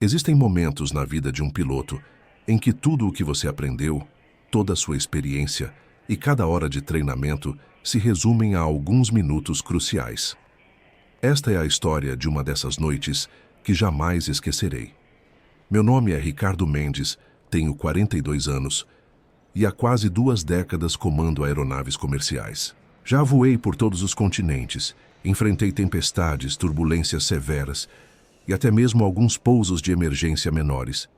Existem momentos na vida de um piloto em que tudo o que você aprendeu, toda a sua experiência e cada hora de treinamento se resumem a alguns minutos cruciais. Esta é a história de uma dessas noites que jamais esquecerei. Meu nome é Ricardo Mendes, tenho 42 anos e há quase 2 décadas comando aeronaves comerciais. Já voei por todos os continentes, enfrentei tempestades, turbulências severas e até mesmo alguns pousos de emergência menores.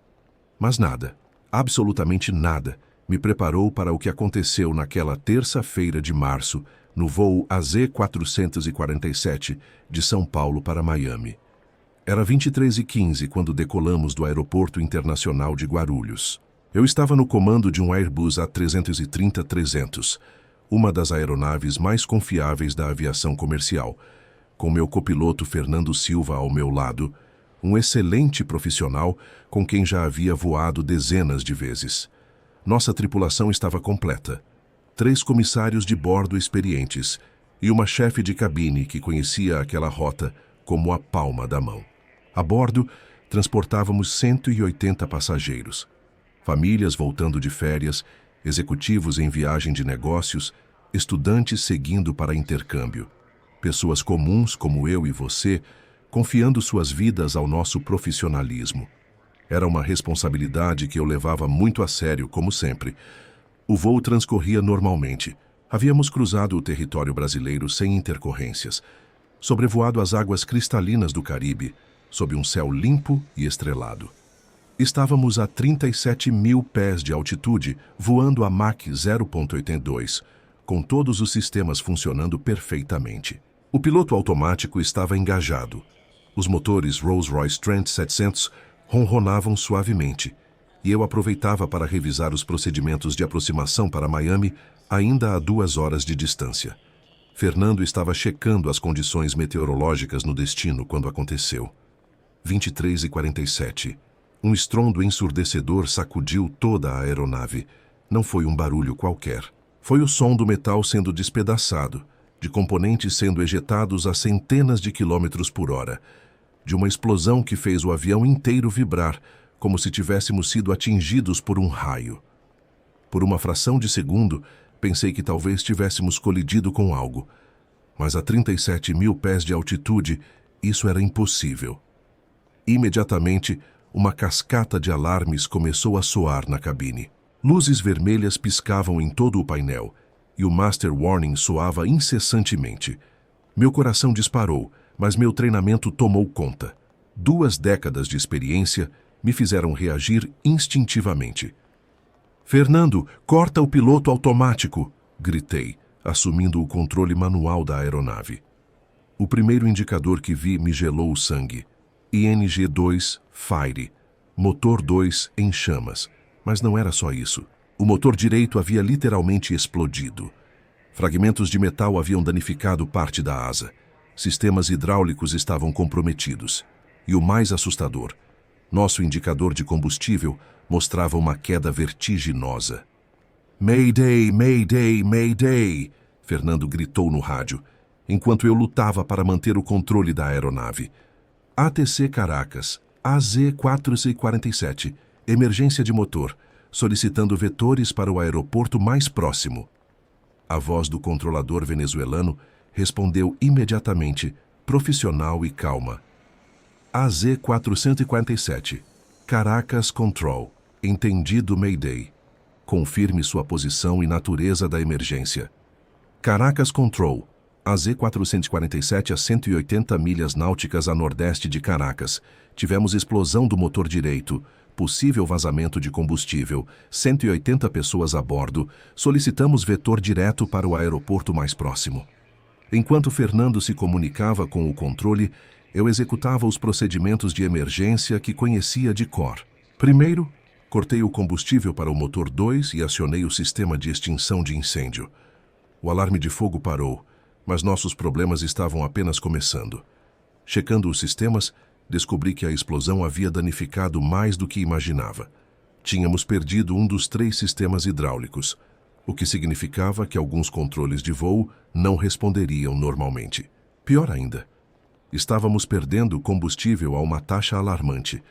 Mas nada, absolutamente nada, me preparou para o que aconteceu naquela terça-feira de março, no voo AZ-447 de São Paulo para Miami. Era 23h15 quando decolamos do Aeroporto Internacional de Guarulhos. Eu estava no comando de um Airbus A330-300, uma das aeronaves mais confiáveis da aviação comercial, com meu copiloto Fernando Silva ao meu lado, um excelente profissional com quem já havia voado dezenas de vezes. Nossa tripulação estava completa. 3 comissários de bordo experientes e uma chefe de cabine que conhecia aquela rota como a palma da mão. A bordo, transportávamos 180 passageiros. Famílias voltando de férias, executivos em viagem de negócios, estudantes seguindo para intercâmbio. Pessoas comuns como eu e você, confiando suas vidas ao nosso profissionalismo. Era uma responsabilidade que eu levava muito a sério, como sempre. O voo transcorria normalmente. Havíamos cruzado o território brasileiro sem intercorrências, sobrevoado as águas cristalinas do Caribe, sob um céu limpo e estrelado. Estávamos a 37 mil pés de altitude, voando a Mach 0.82, com todos os sistemas funcionando perfeitamente. O piloto automático estava engajado. Os motores Rolls-Royce Trent 700 ronronavam suavemente, e eu aproveitava para revisar os procedimentos de aproximação para Miami, ainda a 2 horas de distância. Fernando estava checando as condições meteorológicas no destino quando aconteceu. 23h47. Um estrondo ensurdecedor sacudiu toda a aeronave. Não foi um barulho qualquer. Foi o som do metal sendo despedaçado, de componentes sendo ejetados a centenas de quilômetros por hora, de uma explosão que fez o avião inteiro vibrar, como se tivéssemos sido atingidos por um raio. Por uma fração de segundo, pensei que talvez tivéssemos colidido com algo, mas a 37 mil pés de altitude, isso era impossível. Imediatamente, uma cascata de alarmes começou a soar na cabine. Luzes vermelhas piscavam em todo o painel, e o Master Warning soava incessantemente. Meu coração disparou, mas meu treinamento tomou conta. 2 décadas de experiência me fizeram reagir instintivamente. "Fernando, corta o piloto automático!" gritei, assumindo o controle manual da aeronave. O primeiro indicador que vi me gelou o sangue. ING-2 Fire. Motor 2 em chamas. Mas não era só isso. O motor direito havia literalmente explodido. Fragmentos de metal haviam danificado parte da asa. Sistemas hidráulicos estavam comprometidos. E o mais assustador, nosso indicador de combustível mostrava uma queda vertiginosa. "Mayday, Mayday, Mayday!" Fernando gritou no rádio, enquanto eu lutava para manter o controle da aeronave. "ATC Caracas, AZ-447, emergência de motor, solicitando vetores para o aeroporto mais próximo." A voz do controlador venezuelano respondeu imediatamente, profissional e calma. "AZ-447, Caracas Control, entendido Mayday. Confirme sua posição e natureza da emergência." "Caracas Control, AZ-447 a 180 milhas náuticas a nordeste de Caracas. Tivemos explosão do motor direito, possível vazamento de combustível, 180 pessoas a bordo. Solicitamos vetor direto para o aeroporto mais próximo." Enquanto Fernando se comunicava com o controle, eu executava os procedimentos de emergência que conhecia de cor. Primeiro, cortei o combustível para o motor 2 e acionei o sistema de extinção de incêndio. O alarme de fogo parou, mas nossos problemas estavam apenas começando. Checando os sistemas, descobri que a explosão havia danificado mais do que imaginava. Tínhamos perdido um dos 3 sistemas hidráulicos, o que significava que alguns controles de voo não responderiam normalmente. Pior ainda, estávamos perdendo combustível a uma taxa alarmante.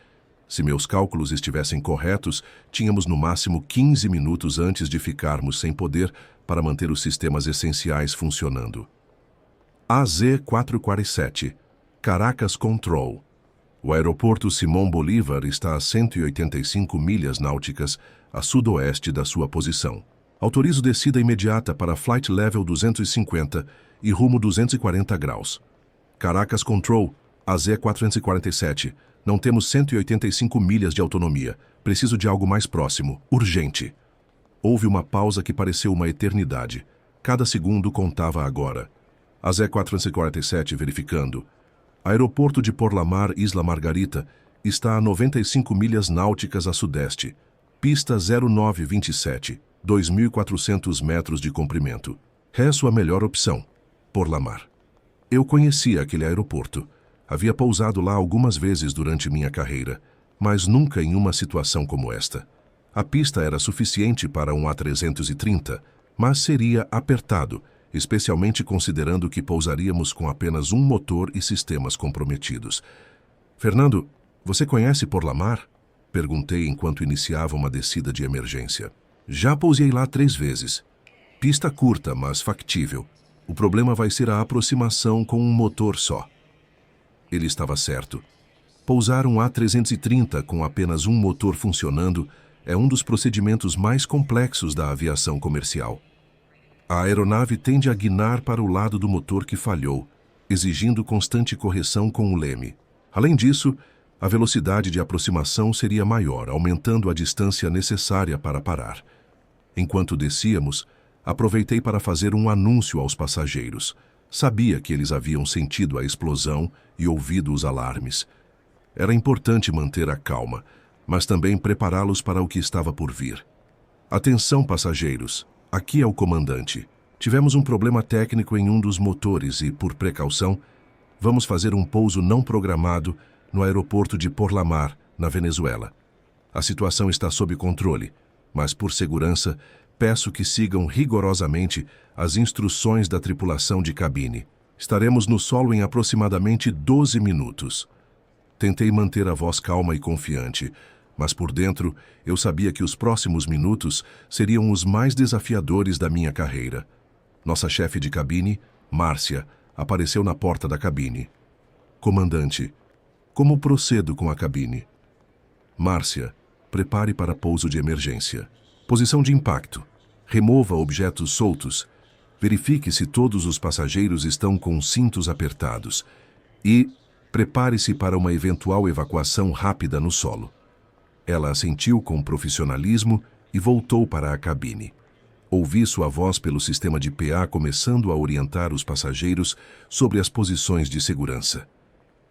Se meus cálculos estivessem corretos, tínhamos no máximo 15 minutos antes de ficarmos sem poder para manter os sistemas essenciais funcionando. AZ-447, Caracas Control. O aeroporto Simón Bolívar está a 185 milhas náuticas a sudoeste da sua posição. Autorizo descida imediata para Flight Level 250 e rumo 240 graus. Caracas Control, AZ-447. Não temos 185 milhas de autonomia. Preciso de algo mais próximo. Urgente. Houve uma pausa que pareceu uma eternidade. Cada segundo contava agora. AZ-447 verificando. Aeroporto de Porlamar, Isla Margarita, está a 95 milhas náuticas a sudeste. Pista 0927, 2.400 metros de comprimento. É sua melhor opção. Porlamar. Eu conhecia aquele aeroporto. Havia pousado lá algumas vezes durante minha carreira, mas nunca em uma situação como esta. A pista era suficiente para um A330, mas seria apertado, especialmente considerando que pousaríamos com apenas um motor e sistemas comprometidos. Fernando, você conhece Porlamar? Perguntei enquanto iniciava uma descida de emergência. Já pousei lá 3 vezes. Pista curta, mas factível. O problema vai ser a aproximação com um motor só. Ele estava certo. Pousar um A330 com apenas um motor funcionando é um dos procedimentos mais complexos da aviação comercial. A aeronave tende a guinar para o lado do motor que falhou, exigindo constante correção com o leme. Além disso, a velocidade de aproximação seria maior, aumentando a distância necessária para parar. Enquanto descíamos, aproveitei para fazer um anúncio aos passageiros. Sabia que eles haviam sentido a explosão e ouvido os alarmes. Era importante manter a calma, mas também prepará-los para o que estava por vir. Atenção, passageiros. Aqui é o comandante. Tivemos um problema técnico em um dos motores e, por precaução, vamos fazer um pouso não programado no aeroporto de Porlamar, na Venezuela. A situação está sob controle, mas, por segurança, peço que sigam rigorosamente as instruções da tripulação de cabine. Estaremos no solo em aproximadamente 12 minutos. Tentei manter a voz calma e confiante, mas por dentro eu sabia que os próximos minutos seriam os mais desafiadores da minha carreira. Nossa chefe de cabine, Márcia, apareceu na porta da cabine. Comandante, como procedo com a cabine? Márcia, prepare para pouso de emergência. Posição de impacto. Remova objetos soltos. Verifique se todos os passageiros estão com cintos apertados. E prepare-se para uma eventual evacuação rápida no solo. Ela assentiu com profissionalismo e voltou para a cabine. Ouvi sua voz pelo sistema de PA começando a orientar os passageiros sobre as posições de segurança.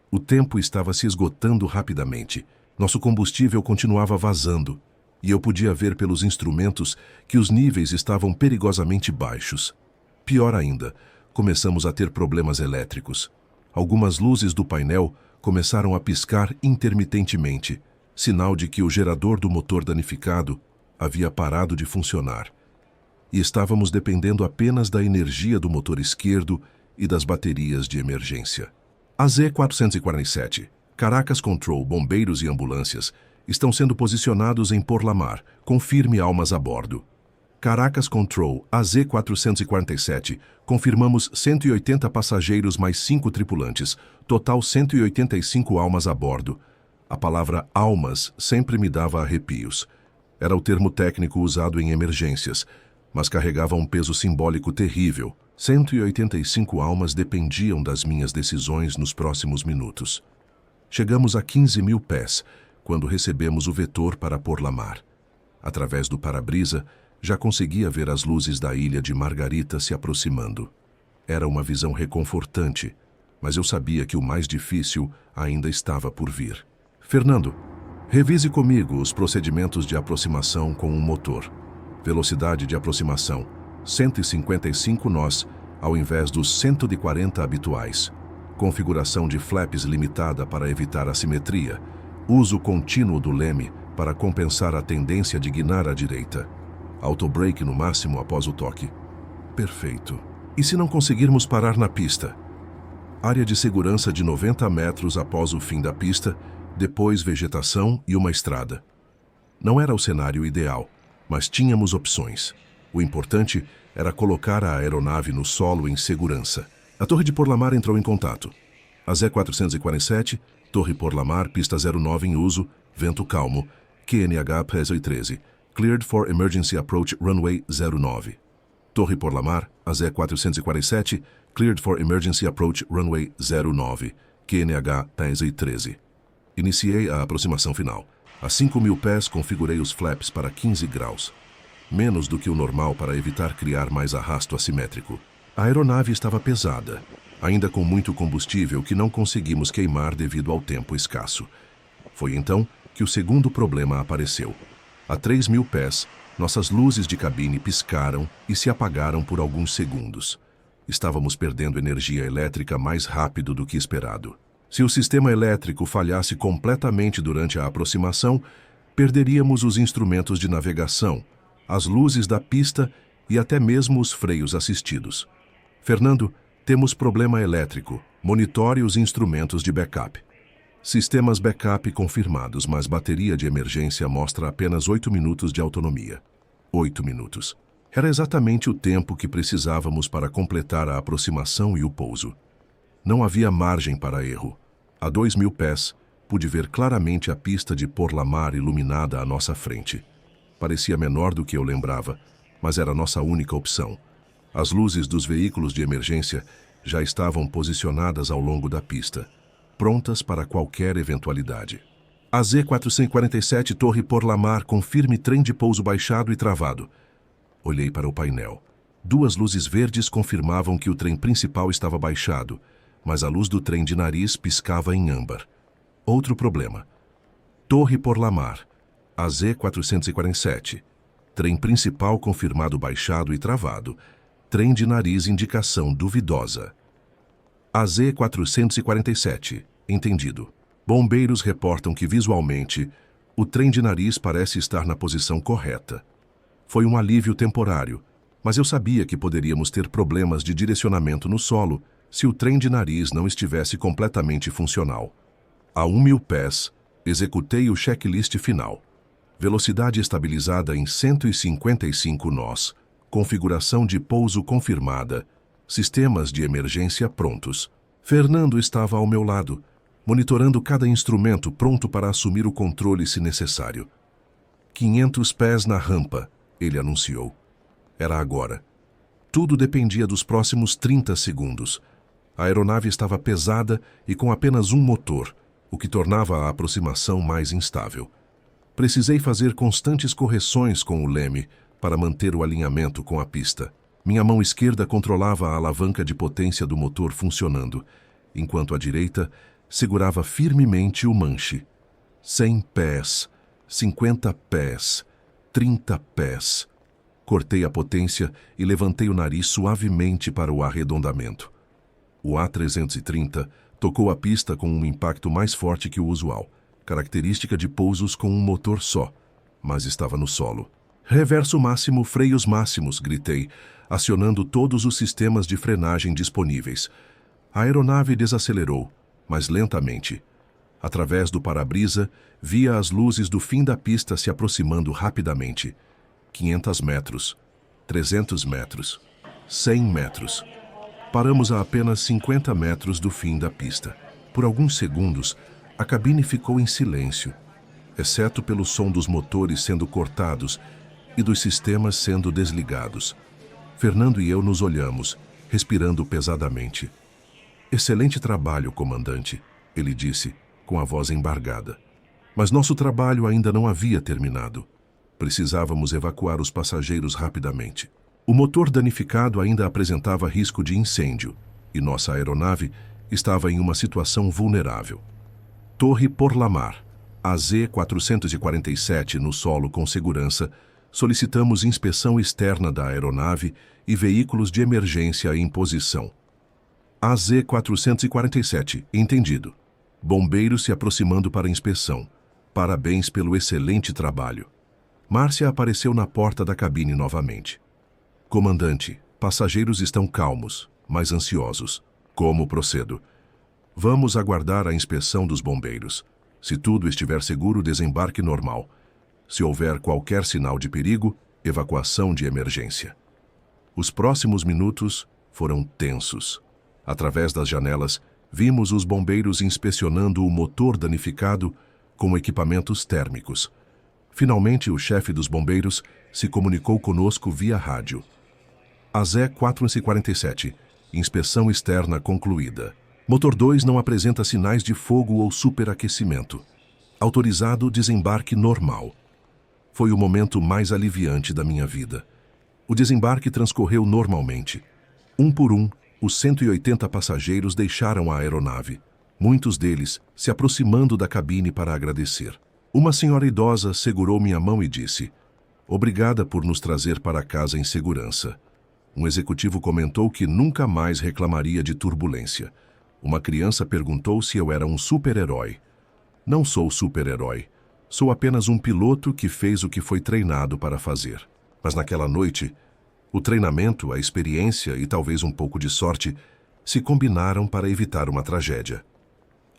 O tempo estava se esgotando rapidamente. Nosso combustível continuava vazando, e eu podia ver pelos instrumentos que os níveis estavam perigosamente baixos. Pior ainda, começamos a ter problemas elétricos. Algumas luzes do painel começaram a piscar intermitentemente, sinal de que o gerador do motor danificado havia parado de funcionar. E estávamos dependendo apenas da energia do motor esquerdo e das baterias de emergência. AZ-447, Caracas Control, bombeiros e ambulâncias estão sendo posicionados em Porlamar. Confirme almas a bordo. Caracas Control, AZ-447, confirmamos 180 passageiros mais 5 tripulantes, total 185 almas a bordo. A palavra almas sempre me dava arrepios. Era o termo técnico usado em emergências, mas carregava um peso simbólico terrível. 185 almas dependiam das minhas decisões nos próximos minutos. Chegamos a 15.000 pés, quando recebemos o vetor para Porlamar. Através do para-brisa, já conseguia ver as luzes da ilha de Margarita se aproximando. Era uma visão reconfortante, mas eu sabia que o mais difícil ainda estava por vir. Fernando, revise comigo os procedimentos de aproximação com um motor. Velocidade de aproximação, 155 nós, ao invés dos 140 habituais. Configuração de flaps limitada para evitar assimetria. Uso contínuo do leme para compensar a tendência de guinar à direita. Autobrake no máximo após o toque. Perfeito. E se não conseguirmos parar na pista? Área de segurança de 90 metros após o fim da pista depois vegetação e uma estrada. Não era o cenário ideal, mas tínhamos opções. O importante era colocar a aeronave no solo em segurança. A Torre de Porlamar entrou em contato. A Z-447, Torre Porlamar, pista 09 em uso, vento calmo, QNH PES-13, cleared for emergency approach runway 09. Torre Porlamar, a Z-447, cleared for emergency approach runway 09, QNH PES-13. Iniciei a aproximação final. A 5.000 pés, configurei os flaps para 15 graus. Menos do que o normal para evitar criar mais arrasto assimétrico. A aeronave estava pesada, ainda com muito combustível que não conseguimos queimar devido ao tempo escasso. Foi então que o segundo problema apareceu. A 3.000 pés, nossas luzes de cabine piscaram e se apagaram por alguns segundos. Estávamos perdendo energia elétrica mais rápido do que esperado. Se o sistema elétrico falhasse completamente durante a aproximação, perderíamos os instrumentos de navegação, as luzes da pista e até mesmo os freios assistidos. Fernando, temos problema elétrico. Monitore os instrumentos de backup. Sistemas backup confirmados, mas bateria de emergência mostra apenas 8 minutos de autonomia. 8 minutos. Era exatamente o tempo que precisávamos para completar a aproximação e o pouso. Não havia margem para erro. A 2.000 pés, pude ver claramente a pista de Porlamar iluminada à nossa frente. Parecia menor do que eu lembrava, mas era nossa única opção. As luzes dos veículos de emergência já estavam posicionadas ao longo da pista, prontas para qualquer eventualidade. A Z-447 Torre Porlamar confirme trem de pouso baixado e travado. Olhei para o painel. 2 luzes verdes confirmavam que o trem principal estava baixado, mas a luz do trem de nariz piscava em âmbar. Outro problema. Torre Porlamar, a Z-447. Trem principal confirmado baixado e travado. Trem de nariz indicação duvidosa. A Z-447, entendido. Bombeiros reportam que visualmente, o trem de nariz parece estar na posição correta. Foi um alívio temporário, mas eu sabia que poderíamos ter problemas de direcionamento no solo se o trem de nariz não estivesse completamente funcional. A 1.000 pés, executei o checklist final. Velocidade estabilizada em 155 nós. Configuração de pouso confirmada. Sistemas de emergência prontos. Fernando estava ao meu lado, monitorando cada instrumento pronto para assumir o controle se necessário. 500 pés na rampa, ele anunciou. Era agora. Tudo dependia dos próximos 30 segundos. A aeronave estava pesada e com apenas um motor, o que tornava a aproximação mais instável. Precisei fazer constantes correções com o leme para manter o alinhamento com a pista. Minha mão esquerda controlava a alavanca de potência do motor funcionando, enquanto a direita segurava firmemente o manche. 100 pés, 50 pés, 30 pés. Cortei a potência e levantei o nariz suavemente para o arredondamento. O A330 tocou a pista com um impacto mais forte que o usual, característica de pousos com um motor só, mas estava no solo. Reverso máximo, freios máximos, gritei, acionando todos os sistemas de frenagem disponíveis. A aeronave desacelerou, mas lentamente. Através do para-brisa, via as luzes do fim da pista se aproximando rapidamente. 500 metros, 300 metros, 100 metros. Paramos a apenas 50 metros do fim da pista. Por alguns segundos, a cabine ficou em silêncio, exceto pelo som dos motores sendo cortados e dos sistemas sendo desligados. Fernando e eu nos olhamos, respirando pesadamente. Excelente trabalho, comandante, ele disse, com a voz embargada. Mas nosso trabalho ainda não havia terminado. Precisávamos evacuar os passageiros rapidamente. O motor danificado ainda apresentava risco de incêndio, e nossa aeronave estava em uma situação vulnerável. Torre Porlamar, a Z-447 no solo com segurança, solicitamos inspeção externa da aeronave e veículos de emergência em posição. A Z-447, entendido. Bombeiros se aproximando para inspeção. Parabéns pelo excelente trabalho. Márcia apareceu na porta da cabine novamente. Comandante, passageiros estão calmos, mas ansiosos. Como procedo? Vamos aguardar a inspeção dos bombeiros. Se tudo estiver seguro, desembarque normal. Se houver qualquer sinal de perigo, evacuação de emergência. Os próximos minutos foram tensos. Através das janelas, vimos os bombeiros inspecionando o motor danificado com equipamentos térmicos. Finalmente, o chefe dos bombeiros se comunicou conosco via rádio. AZE 447. Inspeção externa concluída. Motor 2 não apresenta sinais de fogo ou superaquecimento. Autorizado desembarque normal. Foi o momento mais aliviante da minha vida. O desembarque transcorreu normalmente. Um por um, os 180 passageiros deixaram a aeronave, muitos deles se aproximando da cabine para agradecer. Uma senhora idosa segurou minha mão e disse: "Obrigada por nos trazer para casa em segurança." Um executivo comentou que nunca mais reclamaria de turbulência. Uma criança perguntou se eu era um super-herói. Não sou super-herói. Sou apenas um piloto que fez o que foi treinado para fazer. Mas naquela noite, o treinamento, a experiência e talvez um pouco de sorte se combinaram para evitar uma tragédia.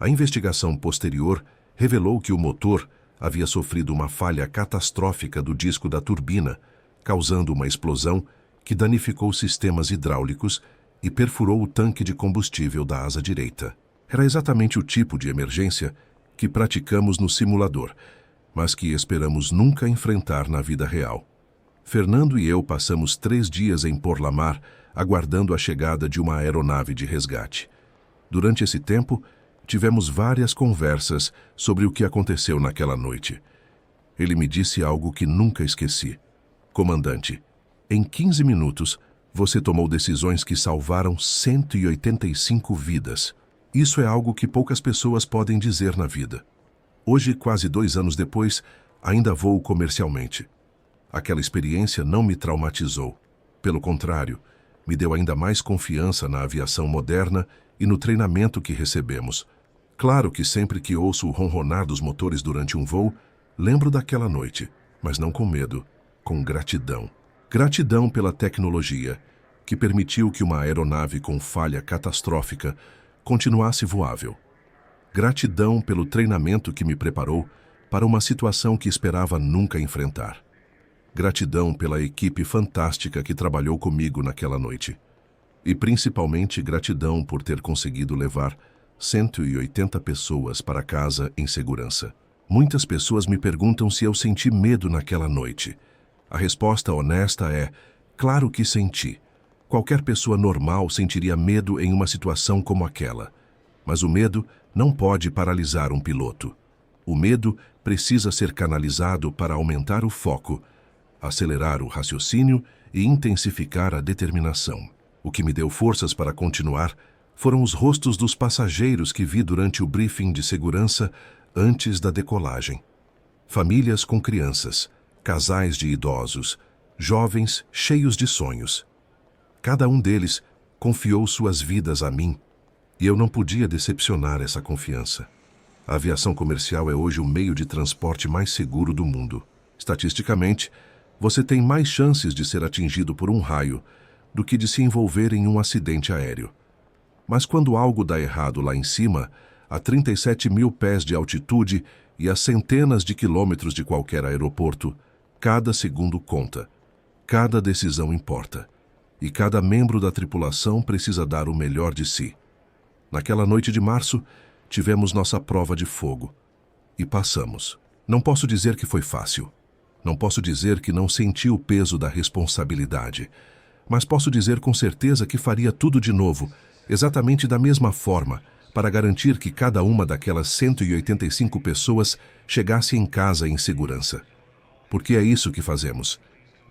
A investigação posterior revelou que o motor havia sofrido uma falha catastrófica do disco da turbina, causando uma explosão que danificou sistemas hidráulicos e perfurou o tanque de combustível da asa direita. Era exatamente o tipo de emergência que praticamos no simulador, mas que esperamos nunca enfrentar na vida real. Fernando e eu passamos 3 dias em Porlamar, aguardando a chegada de uma aeronave de resgate. Durante esse tempo, tivemos várias conversas sobre o que aconteceu naquela noite. Ele me disse algo que nunca esqueci. "Comandante, em 15 minutos, você tomou decisões que salvaram 185 vidas. Isso é algo que poucas pessoas podem dizer na vida." Hoje, quase 2 anos depois, ainda voo comercialmente. Aquela experiência não me traumatizou. Pelo contrário, me deu ainda mais confiança na aviação moderna e no treinamento que recebemos. Claro que sempre que ouço o ronronar dos motores durante um voo, lembro daquela noite, mas não com medo, com gratidão. Gratidão pela tecnologia, que permitiu que uma aeronave com falha catastrófica continuasse voável. Gratidão pelo treinamento que me preparou para uma situação que esperava nunca enfrentar. Gratidão pela equipe fantástica que trabalhou comigo naquela noite. E principalmente gratidão por ter conseguido levar 180 pessoas para casa em segurança. Muitas pessoas me perguntam se eu senti medo naquela noite. A resposta honesta é: claro que senti. Qualquer pessoa normal sentiria medo em uma situação como aquela. Mas o medo não pode paralisar um piloto. O medo precisa ser canalizado para aumentar o foco, acelerar o raciocínio e intensificar a determinação. O que me deu forças para continuar foram os rostos dos passageiros que vi durante o briefing de segurança antes da decolagem. Famílias com crianças, casais de idosos, jovens cheios de sonhos. Cada um deles confiou suas vidas a mim, e eu não podia decepcionar essa confiança. A aviação comercial é hoje o meio de transporte mais seguro do mundo. Estatisticamente, você tem mais chances de ser atingido por um raio do que de se envolver em um acidente aéreo. Mas quando algo dá errado lá em cima, a 37 mil pés de altitude e a centenas de quilômetros de qualquer aeroporto, cada segundo conta, cada decisão importa, e cada membro da tripulação precisa dar o melhor de si. Naquela noite de março, tivemos nossa prova de fogo. E passamos. Não posso dizer que foi fácil. Não posso dizer que não senti o peso da responsabilidade. Mas posso dizer com certeza que faria tudo de novo, exatamente da mesma forma, para garantir que cada uma daquelas 185 pessoas chegasse em casa em segurança. Porque é isso que fazemos.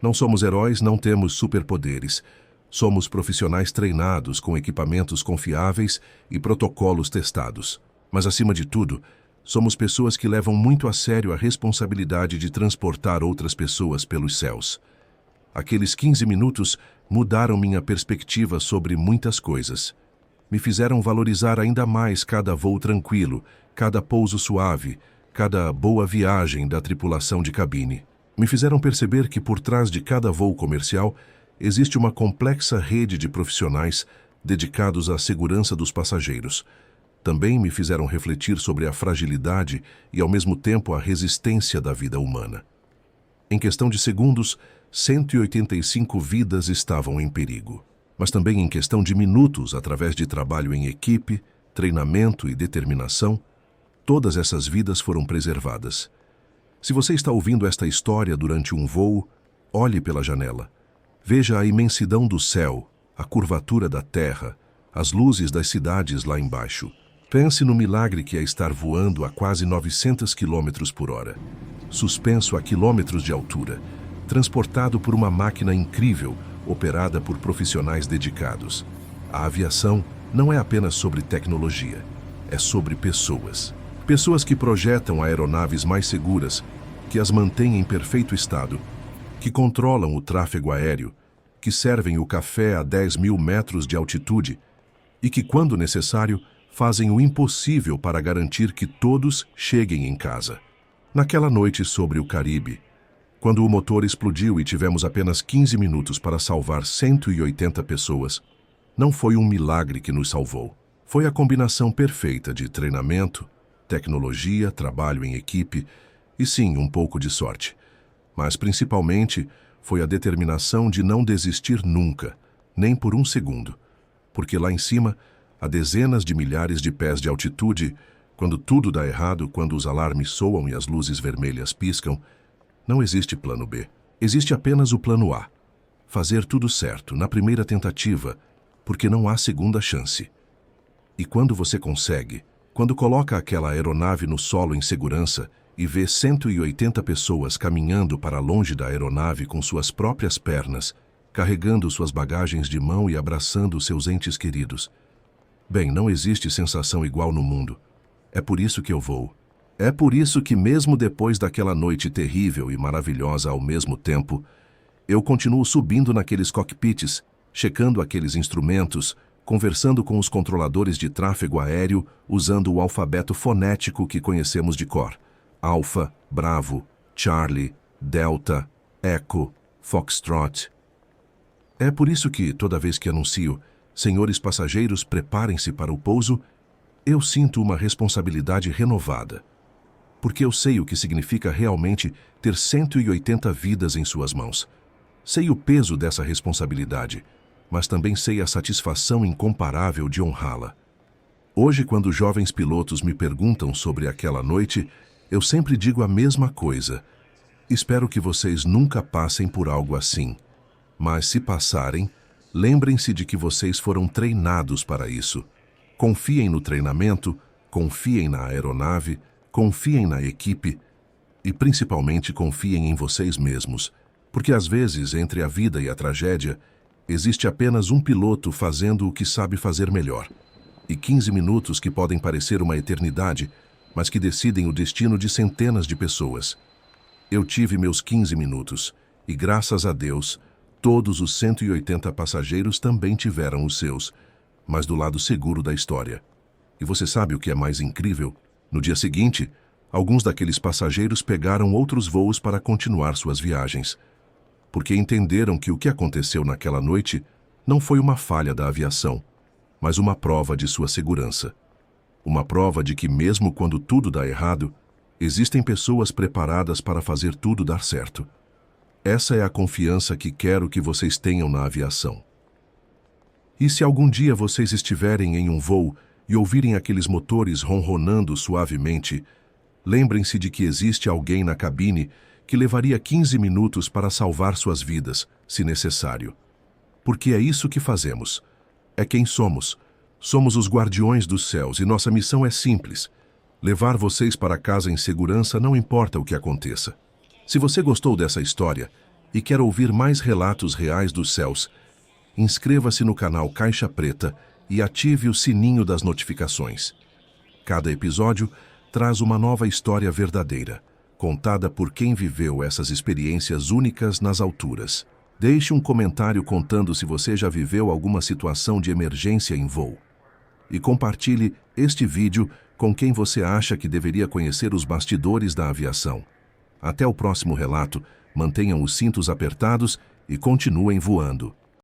Não somos heróis, não temos superpoderes. Somos profissionais treinados com equipamentos confiáveis e protocolos testados. Mas, acima de tudo, somos pessoas que levam muito a sério a responsabilidade de transportar outras pessoas pelos céus. Aqueles 15 minutos mudaram minha perspectiva sobre muitas coisas. Me fizeram valorizar ainda mais cada voo tranquilo, cada pouso suave, cada boa viagem da tripulação de cabine. Me fizeram perceber que por trás de cada voo comercial existe uma complexa rede de profissionais dedicados à segurança dos passageiros. também me fizeram refletir sobre a fragilidade e, ao mesmo tempo, a resistência da vida humana. Em questão de segundos, 185 vidas estavam em perigo. Mas também em questão de minutos, através de trabalho em equipe, treinamento e determinação, todas essas vidas foram preservadas. Se você está ouvindo esta história durante um voo, olhe pela janela. Veja a imensidão do céu, a curvatura da terra, as luzes das cidades lá embaixo. Pense no milagre que é estar voando a quase 900 km por hora, suspenso a quilômetros de altura, transportado por uma máquina incrível, operada por profissionais dedicados. A aviação não é apenas sobre tecnologia, é sobre pessoas. Pessoas que projetam aeronaves mais seguras, que as mantêm em perfeito estado, que controlam o tráfego aéreo, que servem o café a 10.000 metros de altitude e que, quando necessário, fazem o impossível para garantir que todos cheguem em casa. Naquela noite sobre o Caribe, quando o motor explodiu e tivemos apenas 15 minutos para salvar 180 pessoas, não foi um milagre que nos salvou. Foi a combinação perfeita de treinamento, tecnologia, trabalho em equipe e, sim, um pouco de sorte. Mas, principalmente, foi a determinação de não desistir nunca, nem por um segundo. Porque lá em cima, a dezenas de milhares de pés de altitude, quando tudo dá errado, quando os alarmes soam e as luzes vermelhas piscam, não existe plano B. Existe apenas o plano A. Fazer tudo certo, na primeira tentativa, porque não há segunda chance. E quando você consegue, quando coloca aquela aeronave no solo em segurança e vê 180 pessoas caminhando para longe da aeronave com suas próprias pernas, carregando suas bagagens de mão e abraçando seus entes queridos. Bem, não existe sensação igual no mundo. É por isso que eu vou. É por isso que, mesmo depois daquela noite terrível e maravilhosa ao mesmo tempo, eu continuo subindo naqueles cockpits, checando aqueles instrumentos, conversando com os controladores de tráfego aéreo usando o alfabeto fonético que conhecemos de cor. Alfa, Bravo, Charlie, Delta, Echo, Foxtrot. É por isso que, toda vez que anuncio, senhores passageiros, preparem-se para o pouso, eu sinto uma responsabilidade renovada. Porque eu sei o que significa realmente ter 180 vidas em suas mãos. Sei o peso dessa responsabilidade, mas também sei a satisfação incomparável de honrá-la. Hoje, quando jovens pilotos me perguntam sobre aquela noite, eu sempre digo a mesma coisa. Espero que vocês nunca passem por algo assim. Mas se passarem, lembrem-se de que vocês foram treinados para isso. Confiem no treinamento, confiem na aeronave, confiem na equipe e, principalmente, confiem em vocês mesmos. Porque, às vezes, entre a vida e a tragédia, existe apenas um piloto fazendo o que sabe fazer melhor. E 15 minutos que podem parecer uma eternidade, mas que decidem o destino de centenas de pessoas. Eu tive meus 15 minutos e, graças a Deus, todos os 180 passageiros também tiveram os seus, mas do lado seguro da história. E você sabe o que é mais incrível? No dia seguinte, alguns daqueles passageiros pegaram outros voos para continuar suas viagens, porque entenderam que o que aconteceu naquela noite não foi uma falha da aviação, mas uma prova de sua segurança. Uma prova de que, mesmo quando tudo dá errado, existem pessoas preparadas para fazer tudo dar certo. Essa é a confiança que quero que vocês tenham na aviação. E se algum dia vocês estiverem em um voo e ouvirem aqueles motores ronronando suavemente, lembrem-se de que existe alguém na cabine que levaria 15 minutos para salvar suas vidas, se necessário. Porque é isso que fazemos. É quem somos. Somos os guardiões dos céus e nossa missão é simples: levar vocês para casa em segurança, não importa o que aconteça. Se você gostou dessa história e quer ouvir mais relatos reais dos céus, inscreva-se no canal Caixa Preta e ative o sininho das notificações. Cada episódio traz uma nova história verdadeira, contada por quem viveu essas experiências únicas nas alturas. Deixe um comentário contando se você já viveu alguma situação de emergência em voo. E compartilhe este vídeo com quem você acha que deveria conhecer os bastidores da aviação. Até o próximo relato, mantenham os cintos apertados e continuem voando.